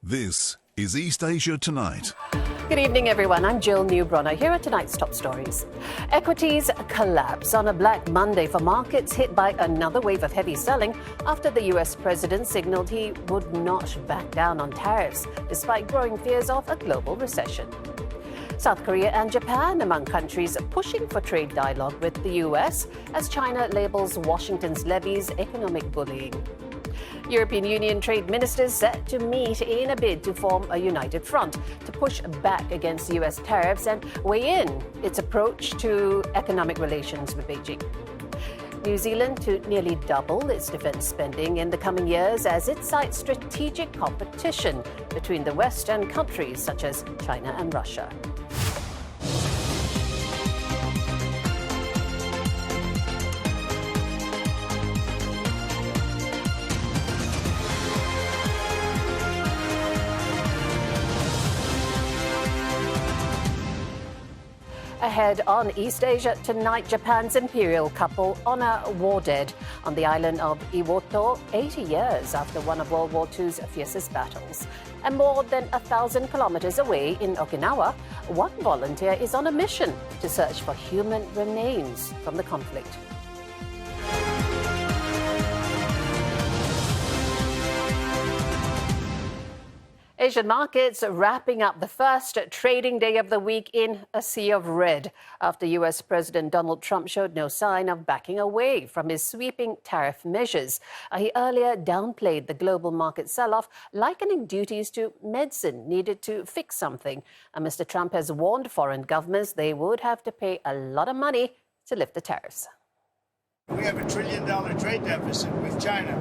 This is East Asia Tonight. Good evening, everyone. I'm Jill Newbronner. Here are tonight's top stories. Equities collapse on a Black Monday for markets hit by another wave of heavy selling after the US president signaled he would not back down on tariffs, despite growing fears of a global recession. South Korea and Japan among countries pushing for trade dialogue with the US as China labels Washington's levies economic bullying. European Union trade ministers set to meet in a bid to form a united front to push back against US tariffs and weigh in its approach to economic relations with Beijing. New Zealand to nearly double its defence spending in the coming years as it cites strategic competition between the West and countries such as China and Russia. Ahead on East Asia Tonight, Japan's imperial couple honor war dead on the island of Iwoto 80 years after one of World War II's fiercest battles. And more than 1,000 kilometers away in Okinawa, one volunteer is on a mission to search for human remains from the conflict. Asian markets wrapping up the first trading day of the week in a sea of red after US President Donald Trump showed no sign of backing away from his sweeping tariff measures. He earlier downplayed the global market sell-off, likening duties to medicine needed to fix something. And Mr. Trump has warned foreign governments they would have to pay a lot of money to lift the tariffs. We have $1 trillion trade deficit with China.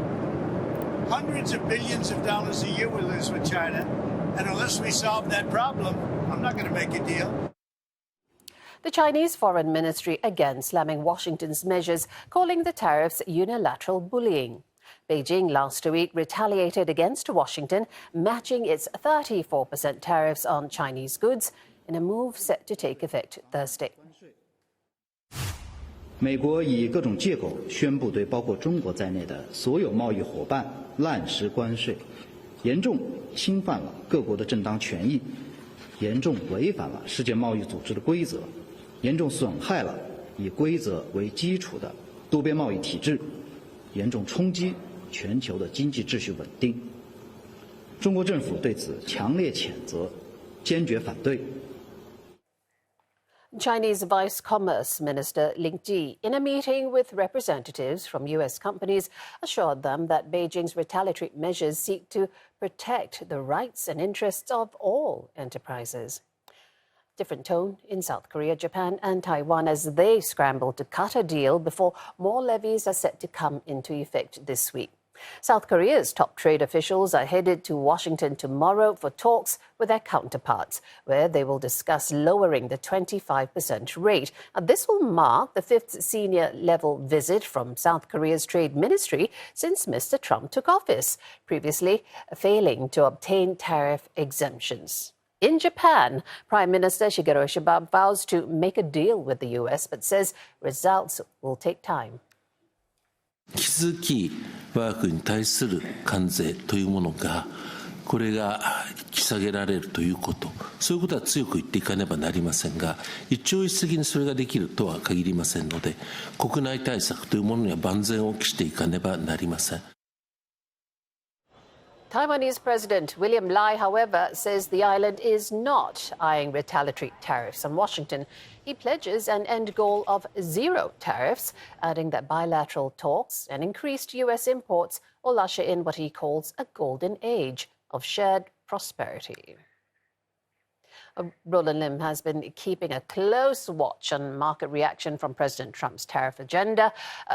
Hundreds of billions of dollars a year we lose with China. And unless we solve that problem, I'm not going to make a deal. The Chinese Foreign Ministry again slamming Washington's measures, calling the tariffs unilateral bullying. Beijing last week retaliated against Washington, matching its 34% tariffs on Chinese goods in a move set to take effect Thursday. 美国以各种借口宣布对包括中国在内的所有贸易伙伴滥施关税，严重侵犯了各国的正当权益，严重违反了世界贸易组织的规则，严重损害了以规则为基础的多边贸易体制，严重冲击全球的经济秩序稳定。中国政府对此强烈谴责，坚决反对。 Chinese Vice Commerce Minister Ling Ji, in a meeting with representatives from US companies, assured them that Beijing's retaliatory measures seek to protect the rights and interests of all enterprises. Different tone in South Korea, Japan and Taiwan as they scramble to cut a deal before more levies are set to come into effect this week. South Korea's top trade officials are headed to Washington tomorrow for talks with their counterparts, where they will discuss lowering the 25% rate. This will mark the fifth senior-level visit from South Korea's trade ministry since Mr. Trump took office, previously failing to obtain tariff exemptions. In Japan, Prime Minister Shigeru Ishiba vows to make a deal with the US, but says results will take time. 引き続き我が国に対する関税というものがこれが引き下げられるということ、そういうことは強く言っていかねばなりませんが、一朝一夕にそれができるとは限りませんので、国内対策というものには万全を期していかねばなりません。 Taiwanese President William Lai, however, says the island is not eyeing retaliatory tariffs on Washington. He pledges an end goal of zero tariffs, adding that bilateral talks and increased US imports will usher in what he calls a golden age of shared prosperity. Roland Lim has been keeping a close watch on market reaction from President Trump's tariff agenda.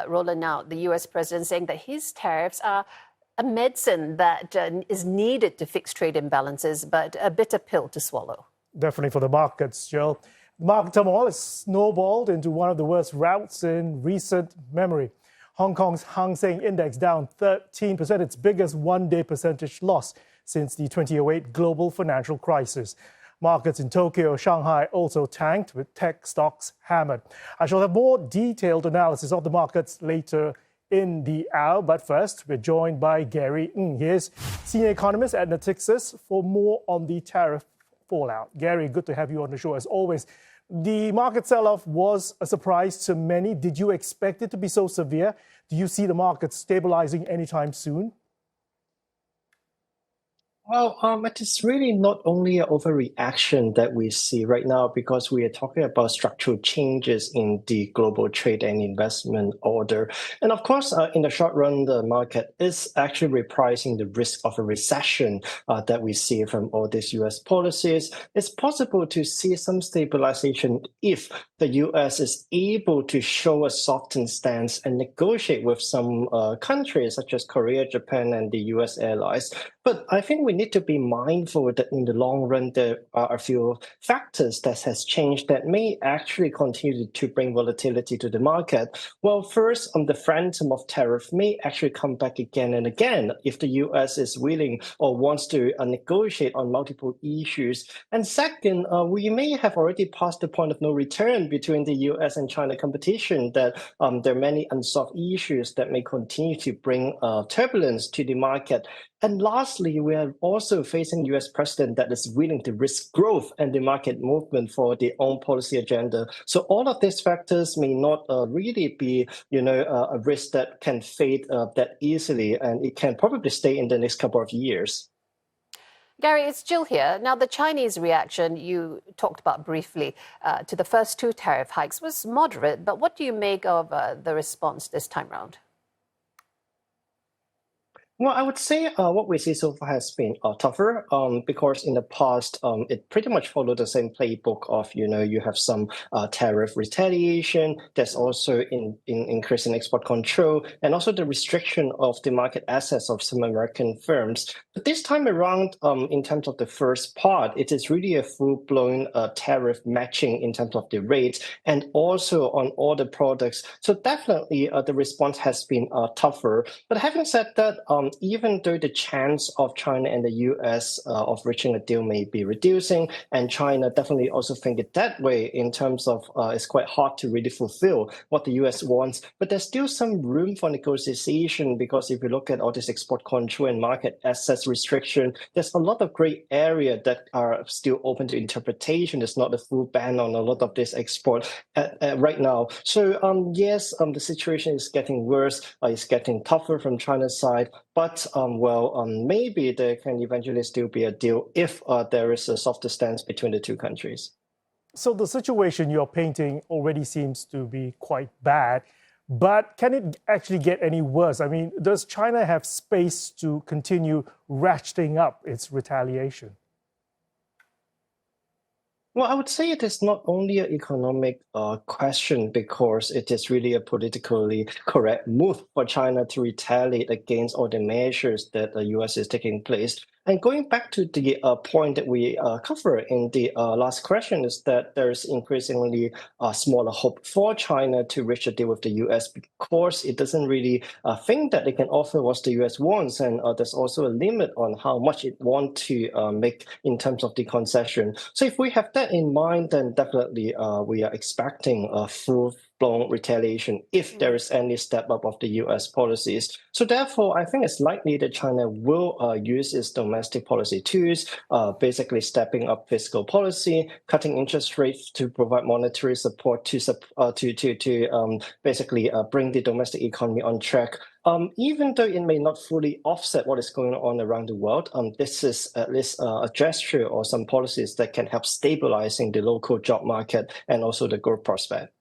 Roland, now the US president saying that his tariffs are a medicine that is needed to fix trade imbalances, but a bitter pill to swallow. Definitely for the markets, Jill. The market turmoil has snowballed into one of the worst routs in recent memory. Hong Kong's Hang Seng Index down 13%, its biggest one-day percentage loss since the 2008 global financial crisis. Markets in Tokyo, Shanghai also tanked, with tech stocks hammered. I shall have more detailed analysis of the markets later in the hour. But first, we're joined by Gary Ng. He's senior economist at Natixis for more on the tariff fallout. Gary, good to have you on the show as always. The market sell-off was a surprise to many. Did you expect it to be so severe? Do you see the market stabilizing anytime soon? Well, it is really not only an overreaction that we see right now because we are talking about structural changes in the global trade and investment order. And of course, in the short run, the market is actually repricing the risk of a recession that we see from all these U.S. policies. It's possible to see some stabilization if the U.S. is able to show a softened stance and negotiate with some countries such as Korea, Japan, and the U.S. allies. But I think we need to be mindful that in the long run, there are a few factors that has changed that may actually continue to bring volatility to the market. Well, first, the phantom of tariff may actually come back again and again if the U.S. is willing or wants to negotiate on multiple issues. And second, we may have already passed the point of no return between the U.S. and China competition, that there are many unsolved issues that may continue to bring turbulence to the market. And lastly, we are also facing U.S. president that is willing to risk growth and the market movement for their own policy agenda. So all of these factors may not really be, a risk that can fade that easily, and it can probably stay in the next couple of years. Gary, it's Jill here. Now, the Chinese reaction you talked about briefly to the first two tariff hikes was moderate, but what do you make of the response this time round? Well, I would say what we see so far has been tougher because in the past, it pretty much followed the same playbook of, you have some tariff retaliation. There's also in increasing export control and also the restriction of the market access of some American firms. But this time around, in terms of the first part, it is really a full-blown tariff matching in terms of the rates and also on all the products. So definitely the response has been tougher. But having said that, even though the chance of China and the U.S. Of reaching a deal may be reducing, and China definitely also think it that way in terms of it's quite hard to really fulfill what the U.S. wants, but there's still some room for negotiation because if you look at all this export control and market access restriction, there's a lot of gray area that are still open to interpretation. There's not a full ban on a lot of this export right now. So yes, the situation is getting worse. It's getting tougher from China's side. But, maybe there can eventually still be a deal if there is a softer stance between the two countries. So the situation you're painting already seems to be quite bad, but can it actually get any worse? I mean, does China have space to continue ratcheting up its retaliation? Well, I would say it is not only an economic question because it is really a politically correct move for China to retaliate against all the measures that the U.S. is taking place. And going back to the point that we covered in the last question is that there's increasingly smaller hope for China to reach a deal with the U.S. because it doesn't really think that it can offer what the U.S. wants. And there's also a limit on how much it wants to make in terms of the concession. So if we have that in mind, then definitely we are expecting a full-blown retaliation if there is any step up of the U.S. policies. So therefore, I think it's likely that China will use its domestic policy tools, basically stepping up fiscal policy, cutting interest rates to provide monetary support to basically bring the domestic economy on track. Even though it may not fully offset what is going on around the world, this is at least a gesture or some policies that can help stabilizing the local job market and also the growth prospect.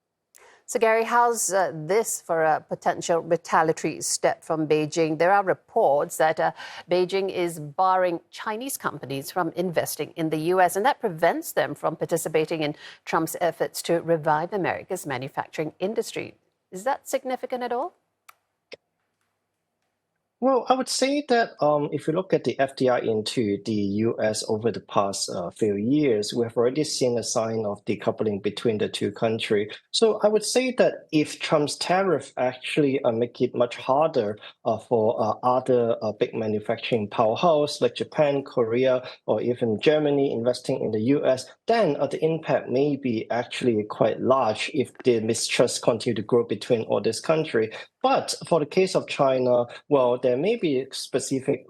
So, Gary, how's this for a potential retaliatory step from Beijing? There are reports that Beijing is barring Chinese companies from investing in the U.S., and that prevents them from participating in Trump's efforts to revive America's manufacturing industry. Is that significant at all? Well, I would say that if you look at the FDI into the US over the past few years, we have already seen a sign of decoupling between the two countries. So I would say that if Trump's tariff actually make it much harder for other big manufacturing powerhouse like Japan, Korea, or even Germany investing in the US, then the impact may be actually quite large if the mistrust continue to grow between all these countries. But for the case of China, well, there may be specific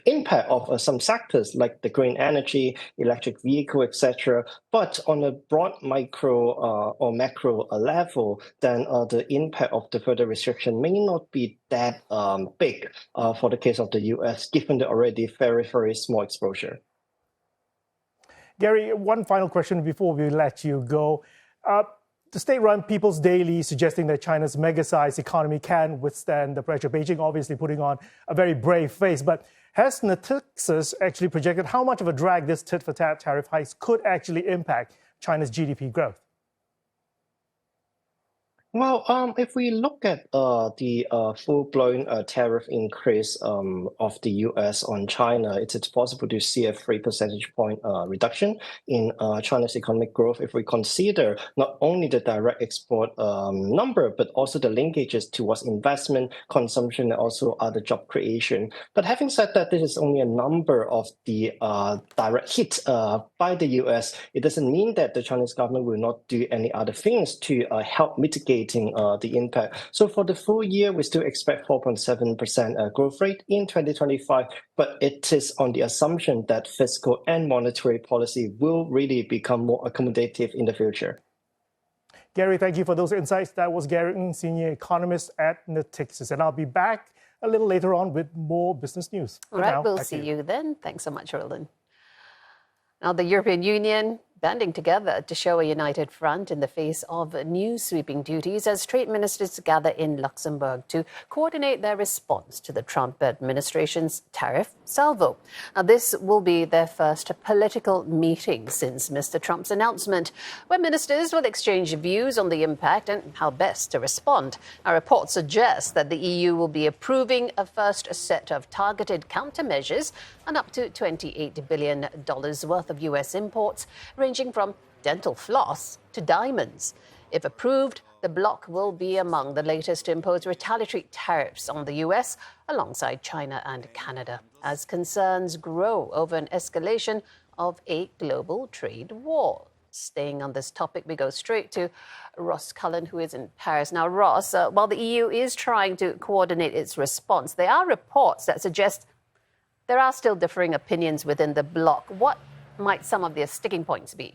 impact of some sectors like the green energy, electric vehicle, etc. But on a broad micro or macro level, then the impact of the further restriction may not be that big for the case of the US, given the already very, very small exposure. Gary, one final question before we let you go. The state-run People's Daily suggesting that China's mega-sized economy can withstand the pressure. Beijing obviously putting on a very brave face, but has Natixis actually projected how much of a drag this tit-for-tat tariff hikes could actually impact China's GDP growth? Well, if we look at the full-blown tariff increase of the US on China, it's possible to see a 3 percentage point reduction in China's economic growth if we consider not only the direct export number, but also the linkages towards investment, consumption, and also other job creation. But having said that, this is only a number of the direct hit by the US. It doesn't mean that the Chinese government will not do any other things to help mitigate the impact. So for the full year, we still expect 4.7% growth rate in 2025, but it is on the assumption that fiscal and monetary policy will really become more accommodative in the future. Gary, thank you for those insights. That was Gary Ng, senior economist at Natixis. And I'll be back a little later on with more business news. All right, we'll see you then. Thanks so much, Roland. Now, the European Union banding together to show a united front in the face of new sweeping duties as trade ministers gather in Luxembourg to coordinate their response to the Trump administration's tariff salvo. Now, this will be their first political meeting since Mr. Trump's announcement, where ministers will exchange views on the impact and how best to respond. Now, reports suggest that the EU will be approving a first set of targeted countermeasures and up to $28 billion worth of U.S. imports, ranging from dental floss to diamonds. If approved, the bloc will be among the latest to impose retaliatory tariffs on the U.S. alongside China and Canada, as concerns grow over an escalation of a global trade war. Staying on this topic, we go straight to Ross Cullen, who is in Paris. Now, Ross, while the EU is trying to coordinate its response, there are reports that suggest there are still differing opinions within the bloc. What might some of their sticking points be?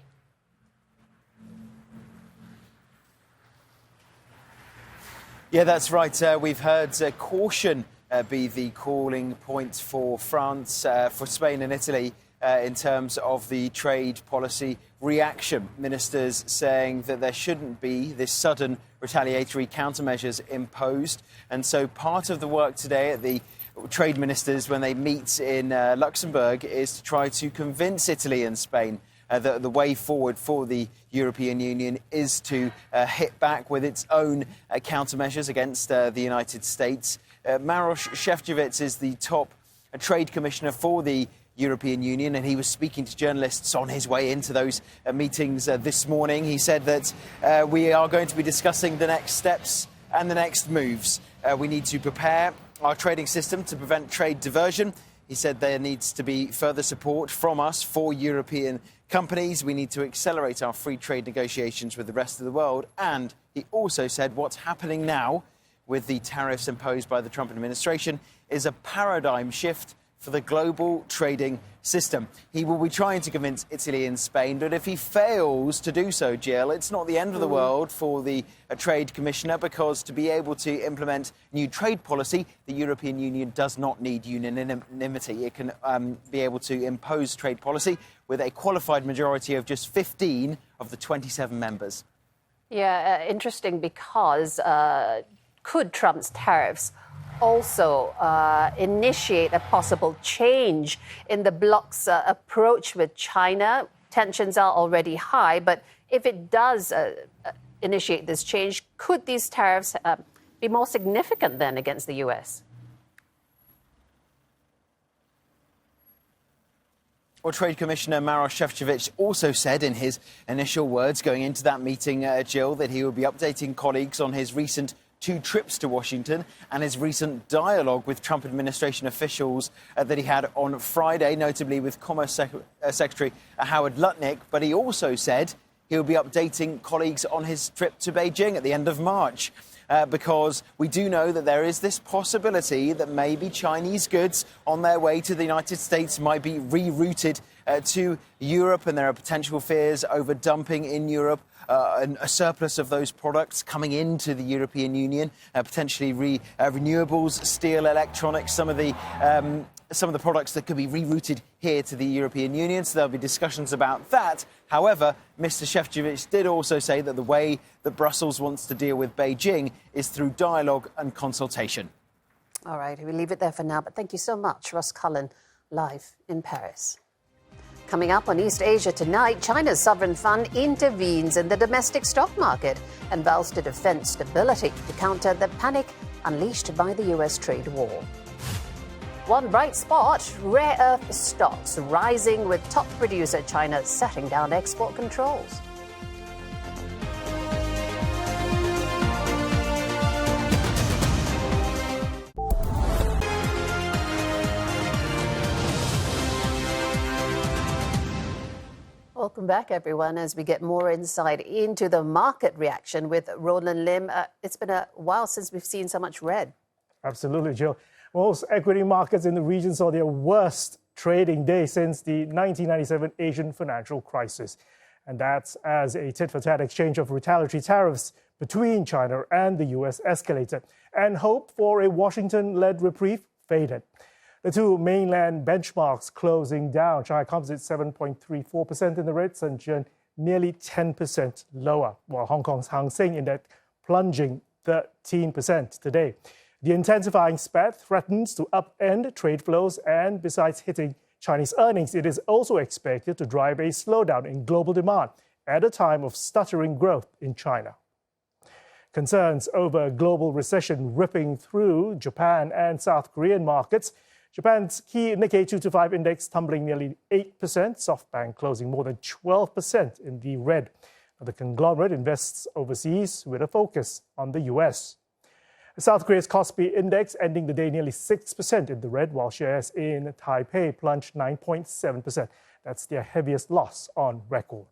Yeah, that's right. We've heard caution be the calling point for France, for Spain and Italy in terms of the trade policy reaction. Ministers saying that there shouldn't be this sudden retaliatory countermeasures imposed. And so part of the work today at the trade ministers, when they meet in Luxembourg, is to try to convince Italy and Spain that the way forward for the European Union is to hit back with its own countermeasures against the United States. Maroš Šefčovič is the top trade commissioner for the European Union, and he was speaking to journalists on his way into those meetings this morning. He said that we are going to be discussing the next steps and the next moves. We need to prepare our trading system to prevent trade diversion. He said there needs to be further support from us for European companies. We need to accelerate our free trade negotiations with the rest of the world. And he also said what's happening now with the tariffs imposed by the Trump administration is a paradigm shift for the global trading system. He will be trying to convince Italy and Spain, but if he fails to do so, Jill, it's not the end of the world for the trade commissioner, because to be able to implement new trade policy, the European Union does not need unanimity. It can be able to impose trade policy with a qualified majority of just 15 of the 27 members. Yeah, interesting, because could Trump's tariffs also initiate a possible change in the bloc's approach with China? Tensions are already high, but if it does initiate this change, could these tariffs be more significant then against the US? Well, Trade Commissioner Maroš Šefčovič also said in his initial words going into that meeting, Jill, that he will be updating colleagues on his recent 2 trips to Washington and his recent dialogue with Trump administration officials that he had on Friday, notably with Commerce Secretary Howard Lutnick. But he also said he will be updating colleagues on his trip to Beijing at the end of March. Because we do know that there is this possibility that maybe Chinese goods on their way to the United States might be rerouted to Europe, and there are potential fears over dumping in Europe, and a surplus of those products coming into the European Union, potentially renewables, steel, electronics, some of the products that could be rerouted here to the European Union. So there'll be discussions about that. However, Mr. Šefčovič did also say that the way that Brussels wants to deal with Beijing is through dialogue and consultation. All right, we'll leave it there for now. But thank you so much, Ross Cullen, live in Paris. Coming up on East Asia tonight, China's sovereign fund intervenes in the domestic stock market and vows to defend stability to counter the panic unleashed by the US trade war. One bright spot, rare earth stocks rising with top producer China setting down export controls. Welcome back, everyone, as we get more insight into the market reaction with Roland Lim. It's been a while since we've seen so much red. Absolutely, Jill. Most equity markets in the region saw their worst trading day since the 1997 Asian financial crisis. And that's as a tit-for-tat exchange of retaliatory tariffs between China and the US escalated, and hope for a Washington-led reprieve faded. The two mainland benchmarks closing down. Shanghai Composite 7.34% in the red, Shenzhen nearly 10% lower, while Hong Kong's Hang Seng Index plunging 13% today. The intensifying spat threatens to upend trade flows, and besides hitting Chinese earnings, it is also expected to drive a slowdown in global demand at a time of stuttering growth in China. Concerns over global recession ripping through Japan and South Korean markets. Japan's key Nikkei 225 index tumbling nearly 8%, SoftBank closing more than 12% in the red. The conglomerate invests overseas with a focus on the US. South Korea's Kospi index ending the day nearly 6% in the red, while shares in Taipei plunged 9.7%. That's their heaviest loss on record.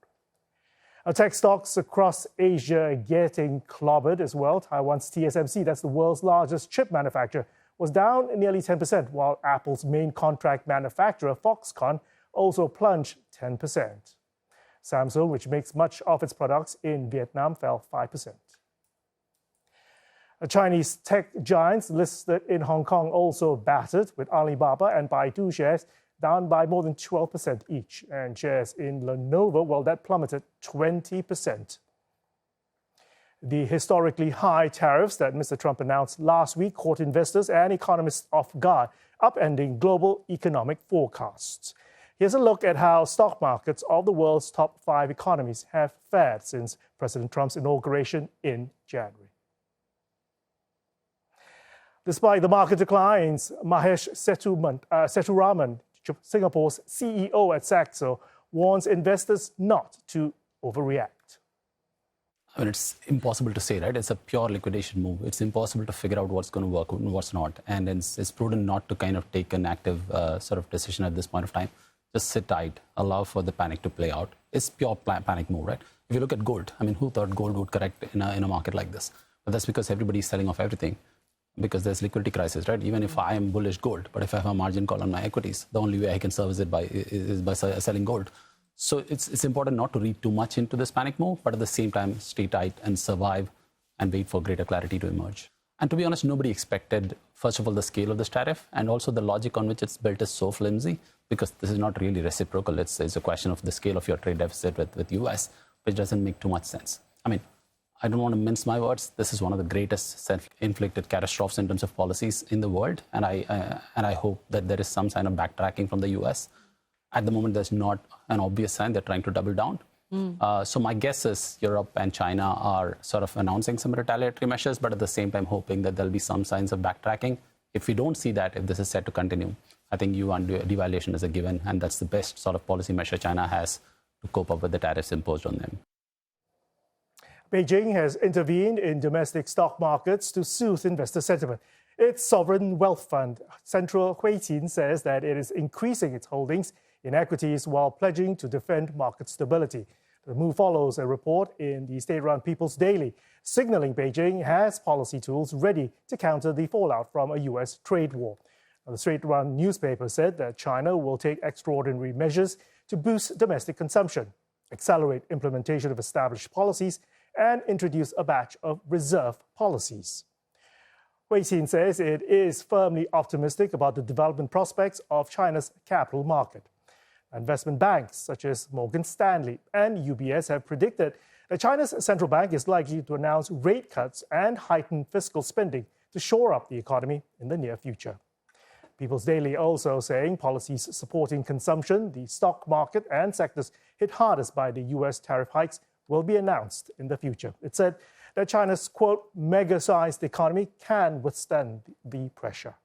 Tech stocks across Asia getting clobbered as well. Taiwan's TSMC, that's the world's largest chip manufacturer, was down nearly 10%, while Apple's main contract manufacturer, Foxconn, also plunged 10%. Samsung, which makes much of its products in Vietnam, fell 5%. Chinese tech giants listed in Hong Kong also battered, with Alibaba and Baidu shares down by more than 12% each. And shares in Lenovo, well, that plummeted 20%. The historically high tariffs that Mr. Trump announced last week caught investors and economists off guard, upending global economic forecasts. Here's a look at how stock markets of the world's top 5 economies have fared since President Trump's inauguration in January. Despite the market declines, Mahesh Seturaman, Singapore's CEO at Saxo, warns investors not to overreact. I mean, it's impossible to say, right? It's a pure liquidation move. It's impossible to figure out what's going to work and what's not. And it's prudent not to kind of take an active sort of decision at this point of time. Just sit tight, allow for the panic to play out. It's pure panic move, right? If you look at gold, I mean, who thought gold would correct in a market like this? But that's because everybody's selling off everything. Because there's liquidity crisis, right? Even if I am bullish gold, but if I have a margin call on my equities, the only way I can service it is by selling gold. So it's important not to read too much into this panic move, but at the same time, stay tight and survive and wait for greater clarity to emerge. And to be honest, nobody expected, first of all, the scale of this tariff, and also the logic on which it's built is so flimsy, because this is not really reciprocal. It's a question of the scale of your trade deficit with US, which doesn't make too much sense. I mean, I don't want to mince my words. This is one of the greatest self-inflicted catastrophes in terms of policies in the world. And I hope that there is some sign of backtracking from the US. At the moment, there's not an obvious sign. They're trying to double down. So my guess is Europe and China are sort of announcing some retaliatory measures, but at the same time hoping that there'll be some signs of backtracking. If we don't see that, if this is set to continue, I think yuan devaluation is a given, and that's the best sort of policy measure China has to cope up with the tariffs imposed on them. Beijing has intervened in domestic stock markets to soothe investor sentiment. Its sovereign wealth fund, Central Huijin, says that it is increasing its holdings in equities while pledging to defend market stability. The move follows a report in the state-run People's Daily, signaling Beijing has policy tools ready to counter the fallout from a U.S. trade war. Now, the state-run newspaper said that China will take extraordinary measures to boost domestic consumption, accelerate implementation of established policies, and introduce a batch of reserve policies. Huijin says it is firmly optimistic about the development prospects of China's capital market. Investment banks such as Morgan Stanley and UBS have predicted that China's central bank is likely to announce rate cuts and heighten fiscal spending to shore up the economy in the near future. People's Daily also saying policies supporting consumption, the stock market, and sectors hit hardest by the U.S. tariff hikes will be announced in the future. It said that China's, quote, mega-sized economy can withstand the pressure.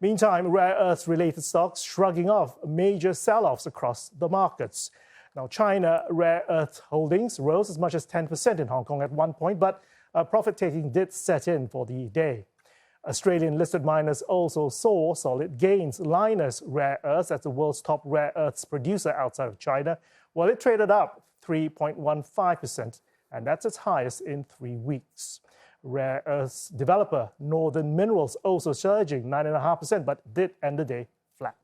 Meantime, rare earth-related stocks shrugging off major sell-offs across the markets. Now, China rare earth holdings rose as much as 10% in Hong Kong at one point, but profit-taking did set in for the day. Australian-listed miners also saw solid gains. Lynas Rare Earths, that's the world's top rare earths producer outside of China, well, it traded up 3.15%, and that's its highest in 3 weeks. Rare earths developer Northern Minerals also surging 9.5%, but did end the day flat.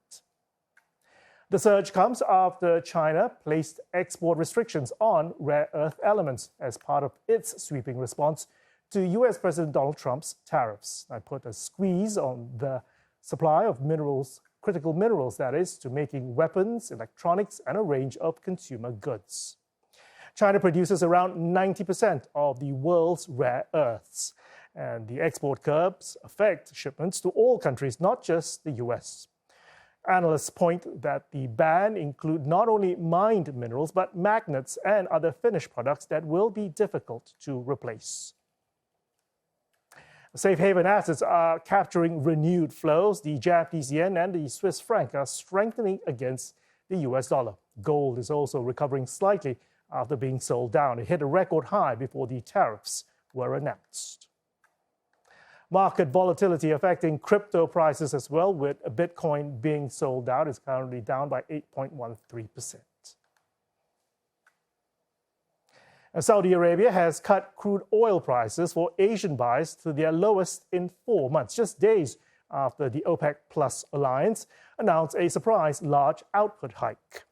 The surge comes after China placed export restrictions on rare earth elements as part of its sweeping response to U.S. President Donald Trump's tariffs. I put a squeeze on the supply of minerals, critical minerals, that is, to making weapons, electronics, and a range of consumer goods. China produces around 90% of the world's rare earths, and the export curbs affect shipments to all countries, not just the U.S. Analysts point that the ban includes not only mined minerals, but magnets and other finished products that will be difficult to replace. Safe haven assets are capturing renewed flows. The Japanese yen and the Swiss franc are strengthening against the US dollar. Gold is also recovering slightly after being sold down. It hit a record high before the tariffs were announced. Market volatility affecting crypto prices as well, with Bitcoin being sold out. It's currently down by 8.13%. Saudi Arabia has cut crude oil prices for Asian buyers to their lowest in 4 months, just days after the OPEC Plus alliance announced a surprise large output hike.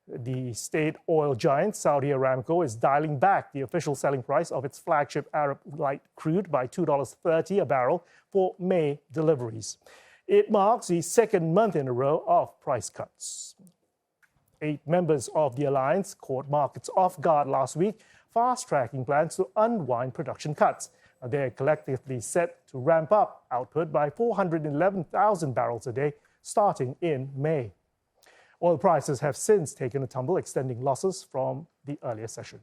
The state oil giant Saudi Aramco is dialing back the official selling price of its flagship Arab light crude by $2.30 a barrel for May deliveries. It marks the second month in a row of price cuts. 8 members of the alliance caught markets off guard last week, fast-tracking plans to unwind production cuts. They're collectively set to ramp up output by 411,000 barrels a day starting in May. Oil prices have since taken a tumble, extending losses from the earlier session.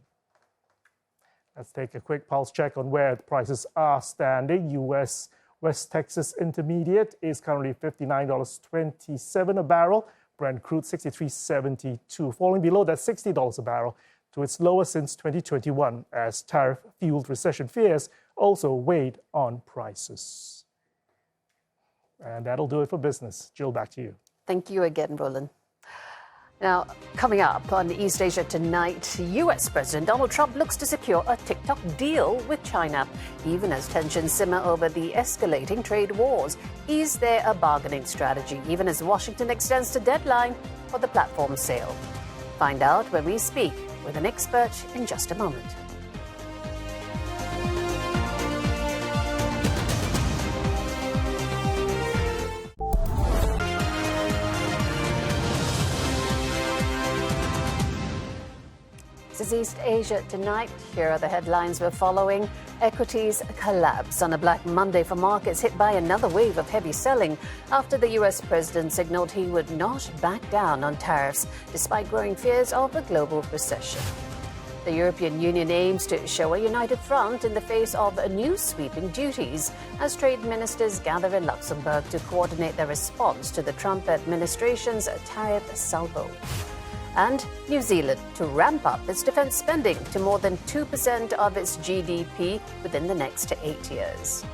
Let's take a quick pulse check on where the prices are standing. U.S. West Texas Intermediate is currently $59.27 a barrel. Brent crude $63.72, falling below that $60 a barrel to its lowest since 2021, as tariff-fueled recession fears also weighed on prices. And that'll do it for business. Jill, back to you. Thank you again, Roland. Now, coming up on East Asia Tonight, U.S. President Donald Trump looks to secure a TikTok deal with China, even as tensions simmer over the escalating trade wars. Is there a bargaining strategy, even as Washington extends the deadline for the platform sale? Find out when we speak with an expert in just a moment. is East Asia tonight. Here are the headlines we're following. Equities collapse on a Black Monday for markets hit by another wave of heavy selling after the US president signaled he would not back down on tariffs despite growing fears of a global recession. The European Union aims to show a united front in the face of new sweeping duties as trade ministers gather in Luxembourg to coordinate their response to the Trump administration's tariff salvo. And New Zealand to ramp up its defence spending to more than 2% of its GDP within the next 8 years.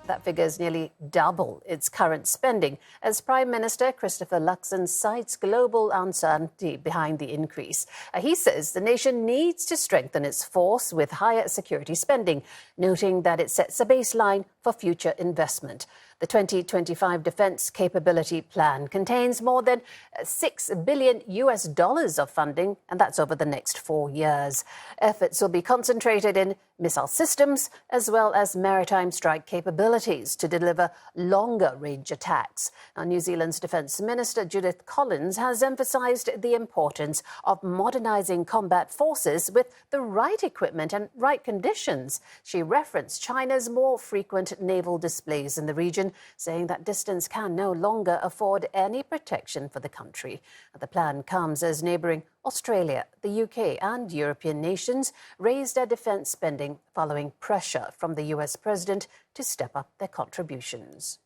That figure is nearly double its current spending, as Prime Minister Christopher Luxon cites global uncertainty behind the increase. He says the nation needs to strengthen its force with higher security spending, noting that it sets a baseline for future investment. The 2025 Defence Capability Plan contains more than $6 billion of funding, and that's over the next 4 years. Efforts will be concentrated in missile systems as well as maritime strike capabilities to deliver longer-range attacks. Now, New Zealand's Defence Minister Judith Collins has emphasised the importance of modernising combat forces with the right equipment and right conditions. She referenced China's more frequent naval displays in the region, saying that distance can no longer afford any protection for the country. The plan comes as neighbouring Australia, the UK and European nations raised their defence spending following pressure from the US president to step up their contributions.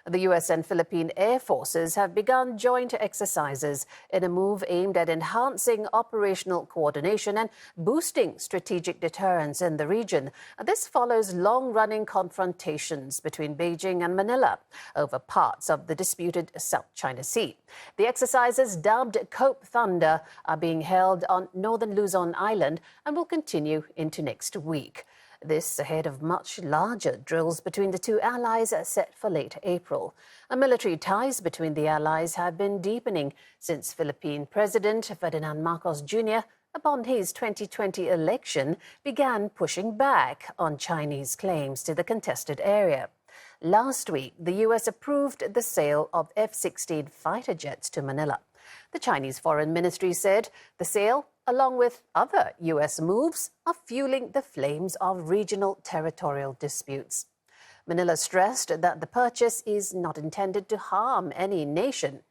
The US and Philippine Air Forces have begun joint exercises in a move aimed at enhancing operational coordination and boosting strategic deterrence in the region. This follows long-running confrontations between Beijing and Manila over parts of the disputed South China Sea. The exercises, dubbed Cope Thunder, are being held on northern Luzon Island and will continue into next week. This ahead of much larger drills between the two allies set for late April. Military ties between the allies have been deepening since Philippine President Ferdinand Marcos Jr., upon his 2020 election, began pushing back on Chinese claims to the contested area. Last week, the US approved the sale of F-16 fighter jets to Manila. The Chinese Foreign Ministry said the sale, along with other US moves, are fueling the flames of regional territorial disputes. Manila stressed that the purchase is not intended to harm any nation.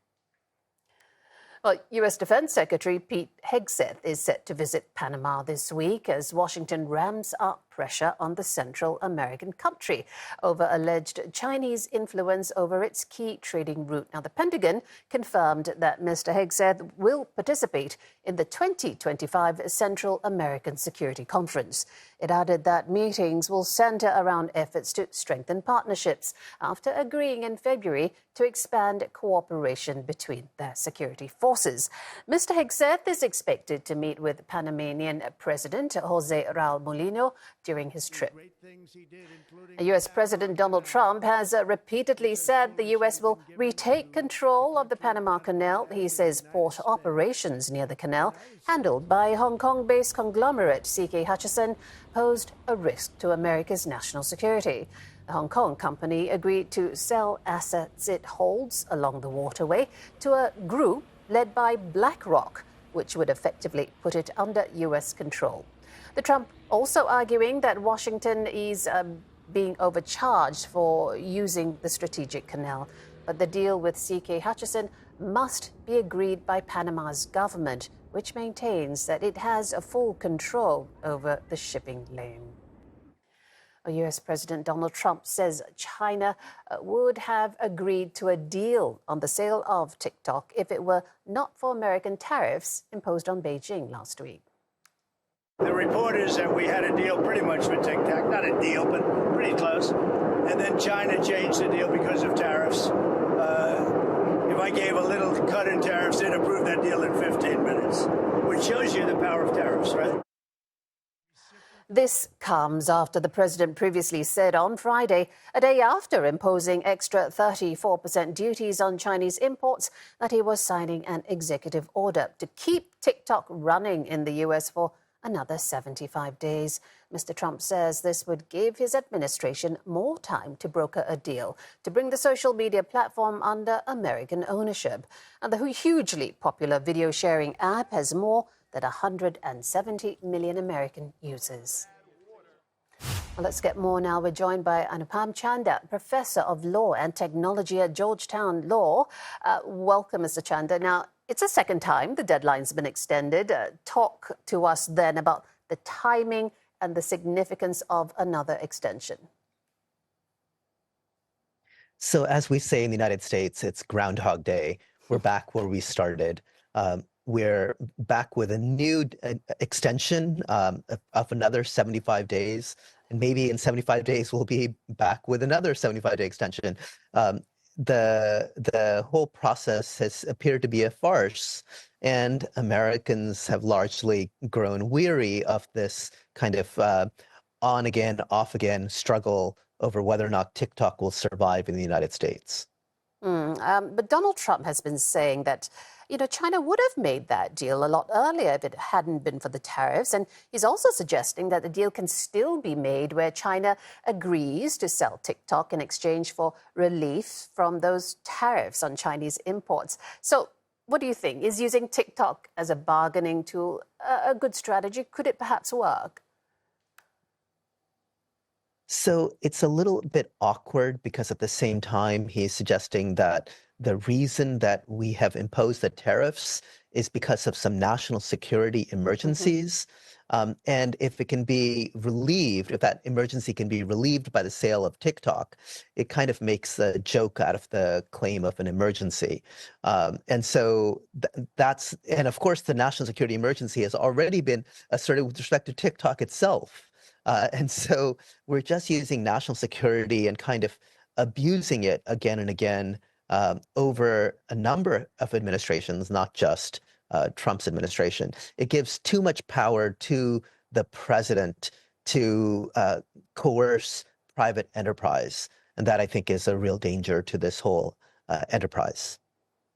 Well, US Defense Secretary Pete Hegseth is set to visit Panama this week as Washington ramps up pressure on the Central American country over alleged Chinese influence over its key trading route. Now, the Pentagon confirmed that Mr. Hegseth will participate in the 2025 Central American Security Conference. It added that meetings will center around efforts to strengthen partnerships after agreeing in February to expand cooperation between their security forces. Mr. Hegseth is expected to meet with Panamanian President Jose Raul Mulino during his trip. US President Donald Trump has repeatedly said the US will retake control of the Panama Canal. He says port operations near the canal, handled by Hong Kong-based conglomerate CK Hutchison, posed a risk to America's national security. The Hong Kong company agreed to sell assets it holds along the waterway to a group led by BlackRock, which would effectively put it under US control. The Trump also arguing that Washington is being overcharged for using the strategic canal. But the deal with CK Hutchison must be agreed by Panama's government, which maintains that it has a full control over the shipping lane. US President Donald Trump says China would have agreed to a deal on the sale of TikTok if it were not for American tariffs imposed on Beijing last week. The report is that we had a deal pretty much with TikTok. Not a deal, but pretty close. And then China changed the deal because of tariffs. If I gave a little cut in tariffs, they'd approve that deal in 15 minutes, which shows you the power of tariffs, right? This comes after the president previously said on Friday, a day after imposing extra 34% duties on Chinese imports, that he was signing an executive order to keep TikTok running in the US for another 75 days. Mr. Trump says this would give his administration more time to broker a deal to bring the social media platform under American ownership. And the hugely popular video sharing app has more that 170 million American users. Well, let's get more now. We're joined by Anupam Chanda, Professor of Law and Technology at Georgetown Law. Welcome, Mr. Chanda. Now, it's the second time the deadline's been extended. Talk to us then about the timing and the significance of another extension. So as we say in the United States, it's Groundhog Day. We're back where we started. We're back with a new extension of another 75 days. And maybe in 75 days, we'll be back with another 75-day extension. The whole process has appeared to be a farce, and Americans have largely grown weary of this kind of on-again, off-again struggle over whether or not TikTok will survive in the United States. But Donald Trump has been saying that, China would have made that deal a lot earlier if it hadn't been for the tariffs. And he's also suggesting that the deal can still be made where China agrees to sell TikTok in exchange for relief from those tariffs on Chinese imports. So what do you think? Is using TikTok as a bargaining tool a good strategy? Could it perhaps work? So it's a little bit awkward because at the same time, he's suggesting that the reason that we have imposed the tariffs is because of some national security emergencies. And if it can be relieved, if that emergency can be relieved by the sale of TikTok, it kind of makes a joke out of the claim of an emergency. And so and of course, the national security emergency has already been asserted with respect to TikTok itself. And so we're just using national security and kind of abusing it again and again over a number of administrations, not just Trump's administration. It gives too much power to the president to coerce private enterprise. And that, I think, is a real danger to this whole enterprise.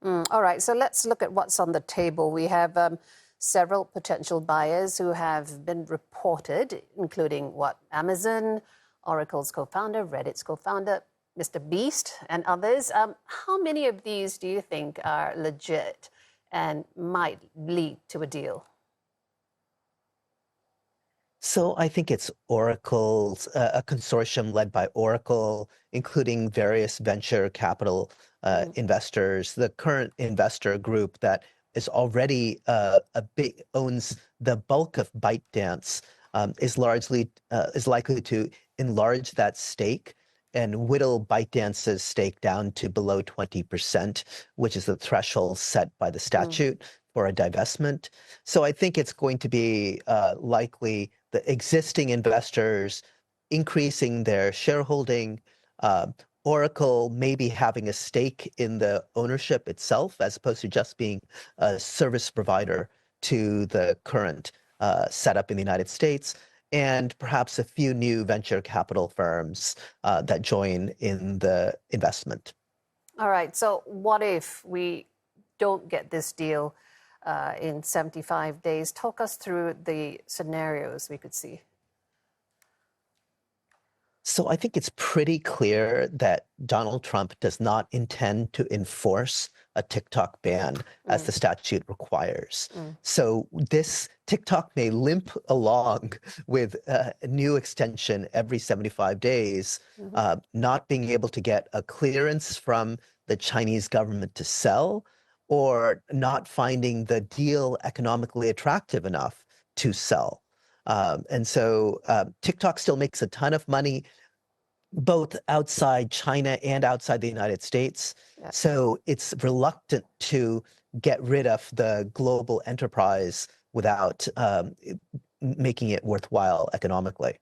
All right, so let's look at what's on the table. We have several potential buyers who have been reported, including Amazon, Oracle's co-founder, Reddit's co-founder, Mr. Beast, and others. How many of these do you think are legit and might lead to a deal? So I think it's Oracle's, a consortium led by Oracle, including various venture capital investors. The current investor group that is already owns the bulk of ByteDance is likely to enlarge that stake and whittle ByteDance's stake down to below 20%, which is the threshold set by the statute for a divestment. So I think it's going to be likely the existing investors increasing their shareholding, Oracle maybe having a stake in the ownership itself, as opposed to just being a service provider to the current setup in the United States, and perhaps a few new venture capital firms that join in the investment. All right, so what if we don't get this deal in 75 days? Talk us through the scenarios we could see. So I think it's pretty clear that Donald Trump does not intend to enforce a TikTok ban as the statute requires. So this TikTok may limp along with a new extension every 75 days, not being able to get a clearance from the Chinese government to sell, or not finding the deal economically attractive enough to sell. And so TikTok still makes a ton of money, both outside China and outside the United States. Yeah. So it's reluctant to get rid of the global enterprise without making it worthwhile economically.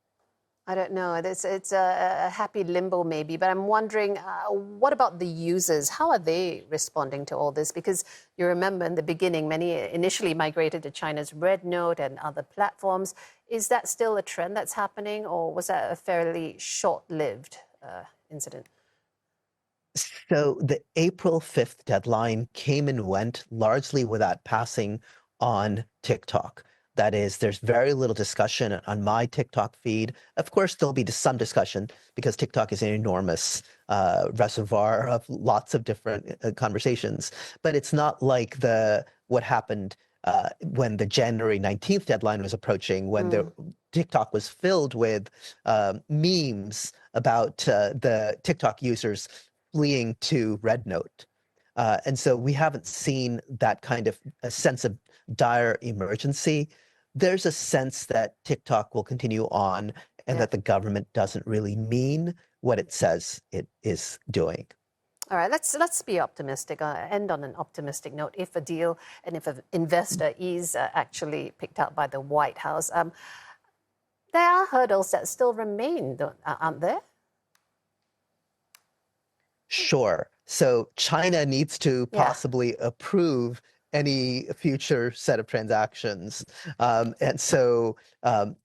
I don't know. It's a happy limbo maybe, but I'm wondering, what about the users? How are they responding to all this? Because you remember in the beginning, many initially migrated to China's Red Note and other platforms. Is that still a trend that's happening, or was that a fairly short-lived incident? So the April 5th deadline came and went largely without passing on TikTok. That is, there's very little discussion on my TikTok feed. Of course, there'll be some discussion because TikTok is an enormous reservoir of lots of different conversations. But it's not like what happened when the January 19th deadline was approaching, when the TikTok was filled with memes about the TikTok users fleeing to Red Note. And so we haven't seen that kind of a sense of dire emergency. There's a sense that TikTok will continue on and that the government doesn't really mean what it says it is doing. All right, let's be optimistic. End on an optimistic note. If a deal and if an investor is actually picked up by the White House, there are hurdles that still remain, aren't there? Sure. So China needs to possibly approve any future set of transactions. And so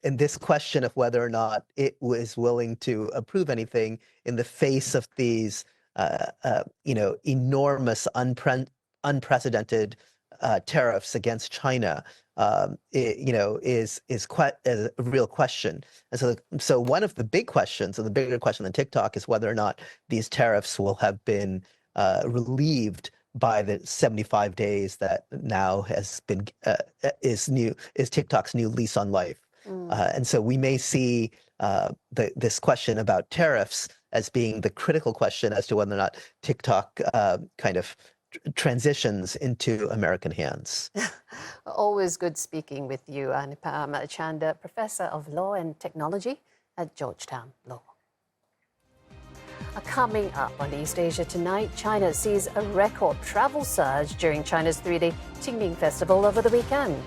in this question of whether or not it was willing to approve anything in the face of these enormous, unprecedented tariffs against China, is quite a real question. And so one of the big questions, or the bigger question than TikTok, is whether or not these tariffs will have been relieved by the 75 days that now has been is TikTok's new lease on life. And so we may see this question about tariffs as being the critical question as to whether or not TikTok kind of transitions into American hands. Always good speaking with you, Nipam Chanda, Professor of Law and Technology at Georgetown Law. Coming up on East Asia Tonight, China sees a record travel surge during China's 3-day Qingming Festival over the weekend.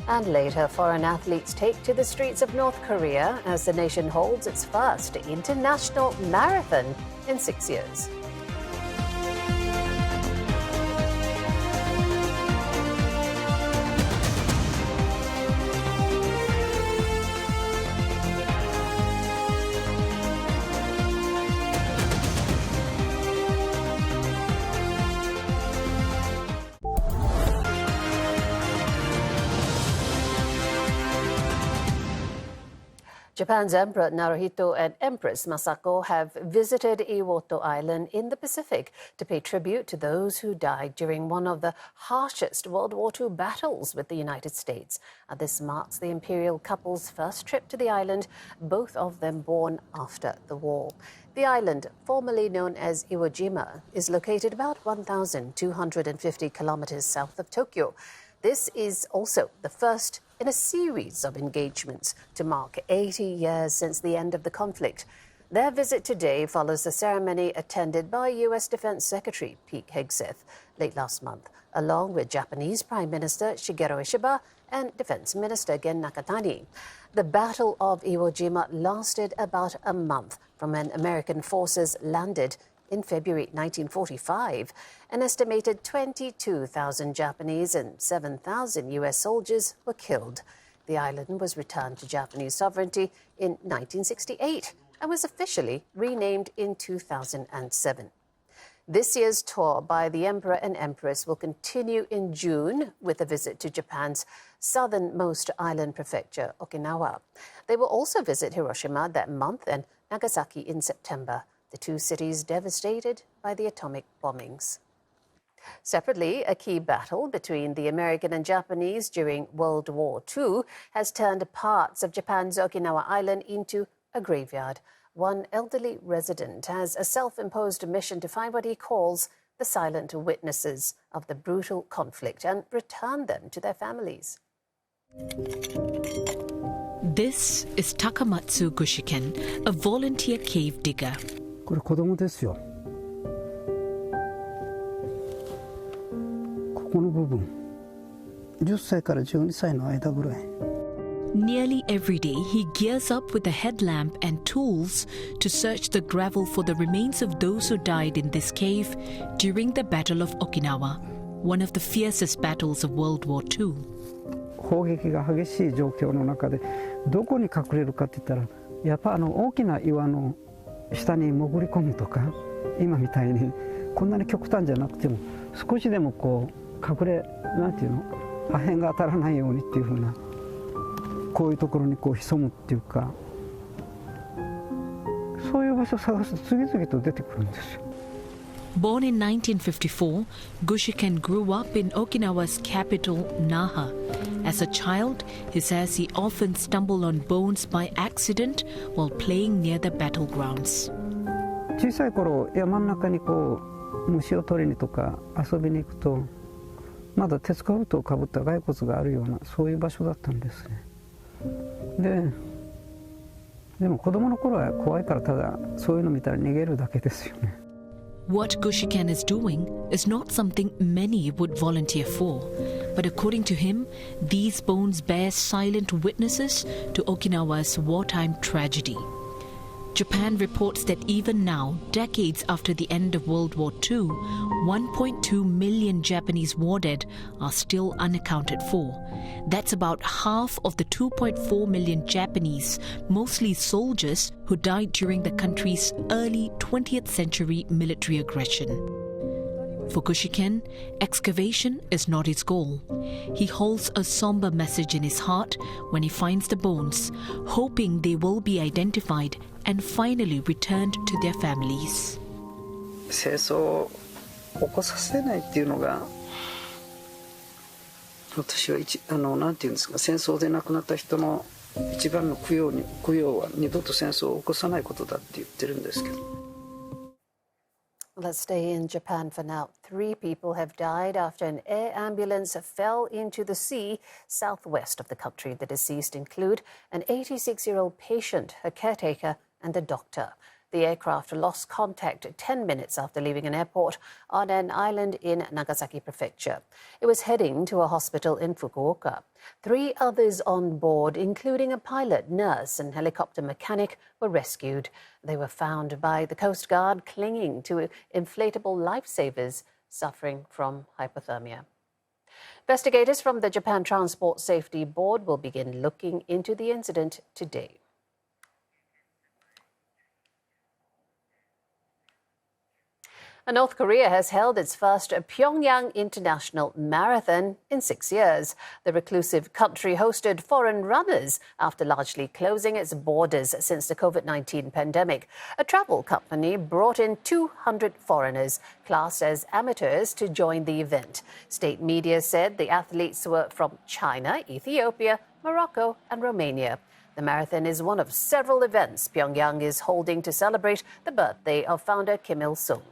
And later, foreign athletes take to the streets of North Korea as the nation holds its first international marathon in 6 years. Japan's Emperor Naruhito and Empress Masako have visited Iwoto Island in the Pacific to pay tribute to those who died during one of the harshest World War II battles with the United States. This marks the imperial couple's first trip to the island, both of them born after the war. The island, formerly known as Iwo Jima, is located about 1,250 kilometers south of Tokyo. This is also the first in a series of engagements to mark 80 years since the end of the conflict. Their visit today follows the ceremony attended by U.S. Defense Secretary Pete Hegseth late last month, along with Japanese Prime Minister Shigeru Ishiba and Defense Minister Gen Nakatani. The Battle of Iwo Jima lasted about a month from when American forces landed in February 1945. An estimated 22,000 Japanese and 7,000 U.S. soldiers were killed. The island was returned to Japanese sovereignty in 1968 and was officially renamed in 2007. This year's tour by the Emperor and Empress will continue in June with a visit to Japan's southernmost island prefecture, Okinawa. They will also visit Hiroshima that month and Nagasaki in September, the two cities devastated by the atomic bombings. Separately, a key battle between the American and Japanese during World War II has turned parts of Japan's Okinawa Island into a graveyard. One elderly resident has a self-imposed mission to find what he calls the silent witnesses of the brutal conflict and return them to their families. This is Takamatsu Gushiken, a volunteer cave digger. これ子供ですよ。ここの部分、10歳から12歳の間ぐらい。 Nearly every day, he gears up with a headlamp and tools to search the gravel for the remains of those who died in this cave during the Battle of Okinawa, one of the fiercest battles of World War II. 砲撃が激しい状況の中でどこに隠れるかって言ったら、やっぱ大きな岩の下に潜り込むとか、今みたいにこんなに極端じゃなくても少しでもこう隠れ、なんていうの、破片が当たらないようにっていう風な、こういうところにこう潜むっていうか、そういう場所を探すと次々と出てくるんですよ。Born in 1954, Gushiken grew up in Okinawa's capital, Naha. As a child, he says he often stumbled on bones by accident while playing near the battlegrounds. 小さい頃、山の中にこう虫を取りにとか遊びに行くと、まだ鉄かぶとをかぶった骸骨があるようなそういう場所だったんですね。でも子供の頃は怖いからただそういうの見たら逃げるだけですよね。What Gushiken is doing is not something many would volunteer for, but according to him, these bones bear silent witnesses to Okinawa's wartime tragedy. Japan reports that even now, decades after the end of World War II, 1.2 million Japanese war dead are still unaccounted for. That's about half of the 2.4 million Japanese, mostly soldiers, who died during the country's early 20th century military aggression. For Gushiken, excavation is not his goal. He holds a somber message in his heart when he finds the bones, hoping they will be identified and finally returned to their families. 戦争を起こさせないっていうのが、私はなんていうんですか、戦争で亡くなった人の一番の供養は二度と戦争を起こさないことだって言ってるんですけど。Let's stay in Japan for now. 3 people have died after an air ambulance fell into the sea southwest of the country. The deceased include an 86-year-old patient, a caretaker, and a doctor. The aircraft lost contact 10 minutes after leaving an airport on an island in Nagasaki Prefecture. It was heading to a hospital in Fukuoka. 3 others on board, including a pilot, nurse, and helicopter mechanic, were rescued. They were found by the Coast Guard clinging to inflatable lifesavers, suffering from hypothermia. Investigators from the Japan Transport Safety Board will begin looking into the incident today. North Korea has held its first Pyongyang International Marathon in 6 years. The reclusive country hosted foreign runners after largely closing its borders since the COVID-19 pandemic. A travel company brought in 200 foreigners, classed as amateurs, to join the event. State media said the athletes were from China, Ethiopia, Morocco, and Romania. The marathon is one of several events Pyongyang is holding to celebrate the birthday of founder Kim Il-sung.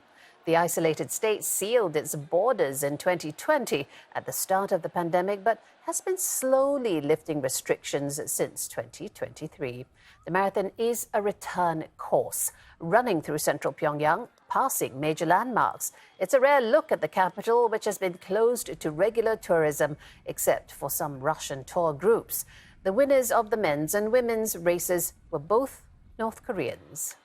The isolated state sealed its borders in 2020 at the start of the pandemic, but has been slowly lifting restrictions since 2023. The marathon is a return course, running through central Pyongyang, passing major landmarks. It's a rare look at the capital, which has been closed to regular tourism, except for some Russian tour groups. The winners of the men's and women's races were both North Koreans.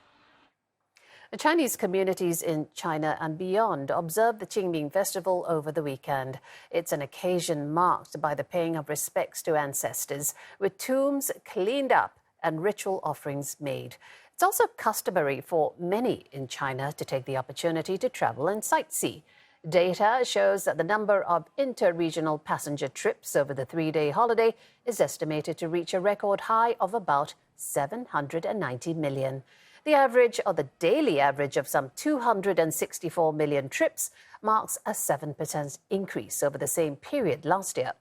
The Chinese communities in China and beyond observed the Qingming Festival over the weekend. It's an occasion marked by the paying of respects to ancestors, with tombs cleaned up and ritual offerings made. It's also customary for many in China to take the opportunity to travel and sightsee. Data shows that the number of inter-regional passenger trips over the 3-day holiday is estimated to reach a record high of about 790 million. The average, or the daily average, of some 264 million trips marks a 7% increase over the same period last year.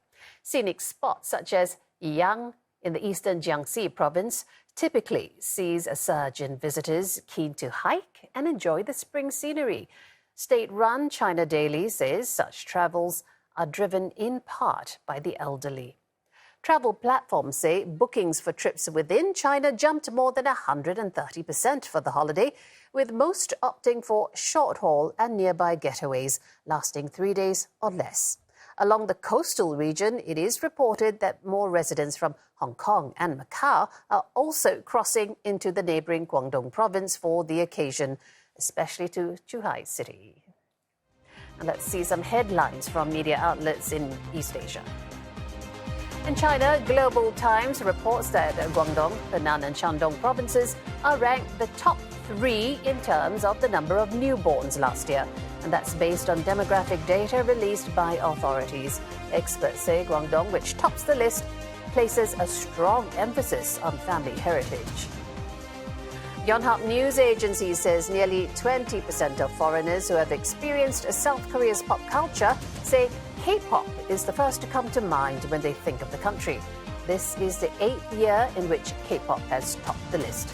Scenic spots such as Yang in the eastern Jiangxi province typically sees a surge in visitors keen to hike and enjoy the spring scenery. State-run China Daily says such travels are driven in part by the elderly. Travel platforms say bookings for trips within China jumped more than 130% for the holiday, with most opting for short-haul and nearby getaways lasting 3 days or less. Along the coastal region, it is reported that more residents from Hong Kong and Macau are also crossing into the neighbouring Guangdong province for the occasion, especially to Zhuhai City. And let's see some headlines from media outlets in East Asia. In China, Global Times reports that Guangdong, Henan and Shandong provinces are ranked the top 3 in terms of the number of newborns last year. And that's based on demographic data released by authorities. Experts say Guangdong, which tops the list, places a strong emphasis on family heritage. Yonhap News Agency says nearly 20% of foreigners who have experienced South Korea's pop culture say K-pop is the first to come to mind when they think of the country. This is the 8th year in which K-pop has topped the list.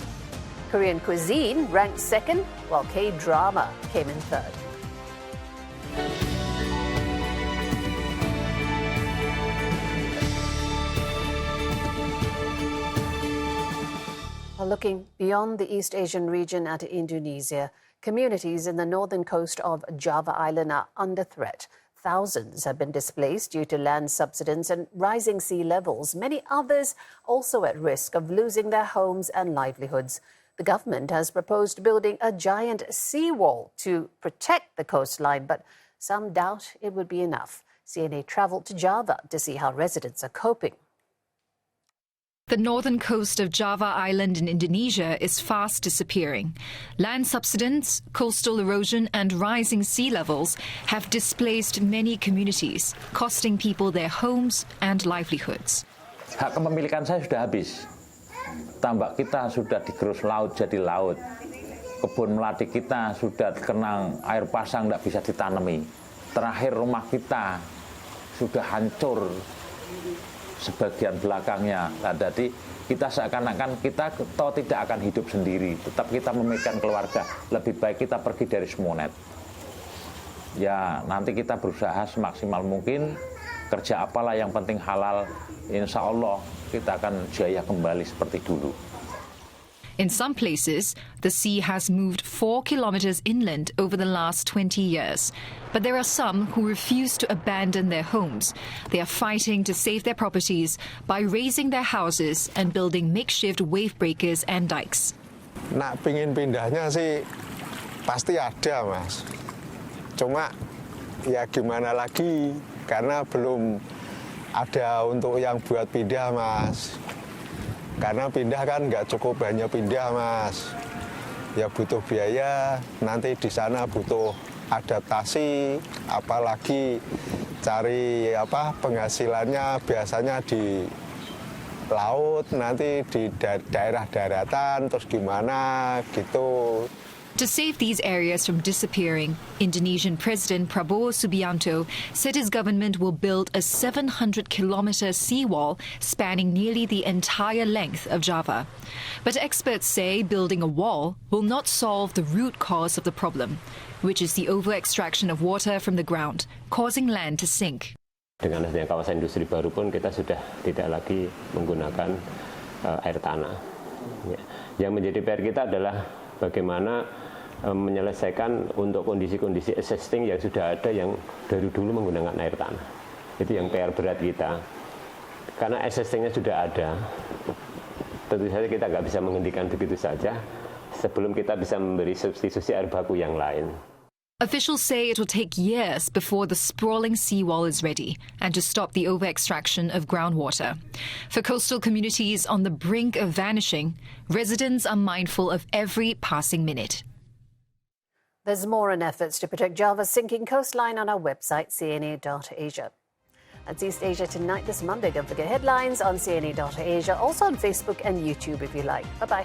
Korean cuisine ranked second, while K-drama came in third. Looking beyond the East Asian region at Indonesia, communities in the northern coast of Java Island are under threat. Thousands have been displaced due to land subsidence and rising sea levels. Many others also at risk of losing their homes and livelihoods. The government has proposed building a giant seawall to protect the coastline, but some doubt it would be enough. CNA travelled to Java to see how residents are coping. The northern coast of Java Island in Indonesia is fast disappearing. Land subsidence, coastal erosion and rising sea levels have displaced many communities, costing people their homes and livelihoods. Hak kepemilikan saya sudah habis. Tambak kita sudah digerus laut jadi laut. Kebun melati kita sudah terkenang air pasang tidak bisa ditanami. Terakhir rumah kita sudah hancur. Sebagian belakangnya. Nah, jadi kita seakan-akan kita toh tidak akan hidup sendiri, tetap kita memikirkan keluarga. Lebih baik kita pergi dari Semonet. Ya, nanti kita berusaha semaksimal mungkin, kerja apalah yang penting halal. Insya Allah kita akan jaya kembali seperti dulu. In some places, the sea has moved 4 kilometers inland over the last 20 years. But there are some who refuse to abandon their homes. They are fighting to save their properties by raising their houses and building makeshift wave breakers and dikes. Nak pingin pindahnya sih pasti ada, Mas. Cuma ya gimana lagi, karena belum ada untuk yang buat pindah, Mas. Karena pindah kan nggak cukup hanya pindah, Mas. Ya butuh biaya, nanti di sana butuh adaptasi, apalagi cari penghasilannya biasanya di laut, nanti di daerah daratan, terus gimana gitu. To save these areas from disappearing, Indonesian President Prabowo Subianto said his government will build a 700-kilometer seawall spanning nearly the entire length of Java. But experts say building a wall will not solve the root cause of the problem, which is the over-extraction of water from the ground, causing land to sink. Dengan adanya kawasan industri baru pun kita sudah tidak lagi menggunakan air tanah. Yang menjadi PR kita adalah bagaimana menyelesaikan untuk kondisi-kondisi existing yang sudah ada yang dari dulu menggunakan air tanah. Itu yang PR berat kita. Karena existingnya sudah ada, tentu saja kita nggak bisa menghentikan begitu saja sebelum kita bisa memberi substitusi air baku yang lain. Officials say it will take years before the sprawling seawall is ready and to stop the over-extraction of groundwater. For coastal communities on the brink of vanishing, residents are mindful of every passing minute. There's more on efforts to protect Java's sinking coastline on our website, cna.asia. That's East Asia Tonight this Monday. Don't forget headlines on cna.asia, also on Facebook and YouTube if you like. Bye-bye.